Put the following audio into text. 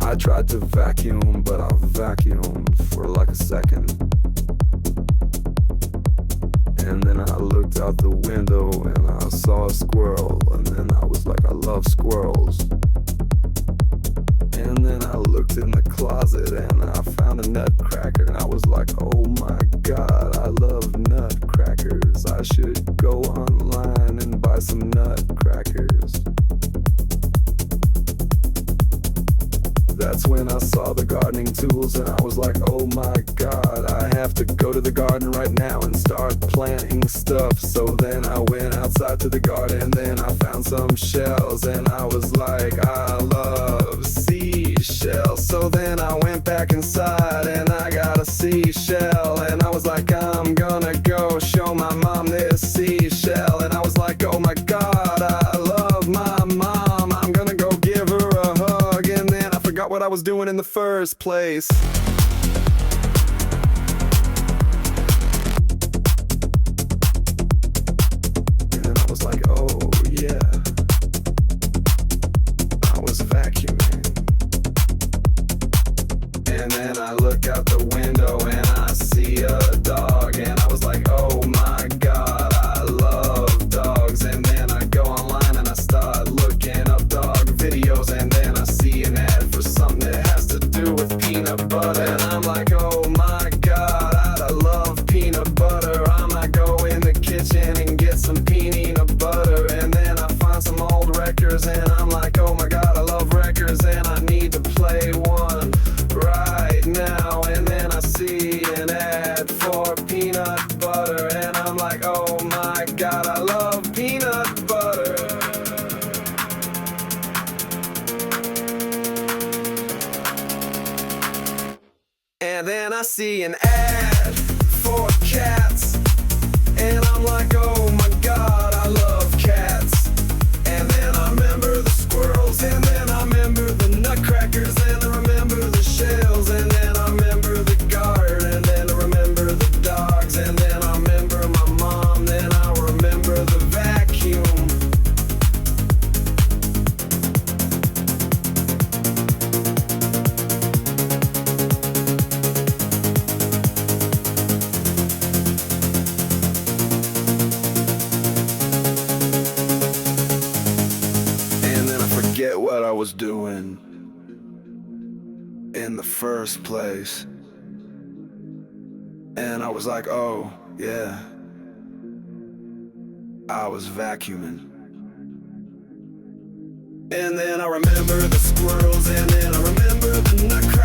I tried to vacuum, but I vacuumed for like a second. And then I looked out the window and I saw a squirrel. And then I was like, I love squirrels. And then I looked in the closet and I found a nutcracker. And I was like, oh my God, I love nutcrackers. I should go online and buy some nutcrackers. That's when I saw the gardening tools and I was like, oh my God, I have to go to the garden right now and start planting stuff. So then I went outside to the garden and then I found some shells and I was like, I love seashells. So then I went back inside and I got a seashell and I was like, I'm gonna go show my mom this seashell. And I was like, oh my God, I love my mom. I'm gonna go give her a hug. And then I forgot what I was doing in the first place. And then I was like, oh yeah, I was vacuuming. And then I look out the window and I see a dog and I was like, oh my God, I love dogs. And then I go online and I start looking up dog videos and then I see an ad for something that has to do with peanut butter. And I'm like, oh my God, I love peanut butter. I might go in the kitchen and get some peanut butter. And then I find some old records and I'm like, oh my God, I love records and I need to play one right now. And then I see an ad for peanut butter and I'm like, oh my God, I love peanut butter. And then I see an ad for cats and I'm like, oh my God, I love cats. And then I remember the squirrels and then I remember the nutcrackers and I remember the shells and then I remember the garden and then I remember the dogs and then I remember my mom, then I remember the vacuum. And then I forget what I was doing in the first place. And I was like, oh yeah, I was vacuuming. And then I remember the squirrels and then I remember the nutcrackers.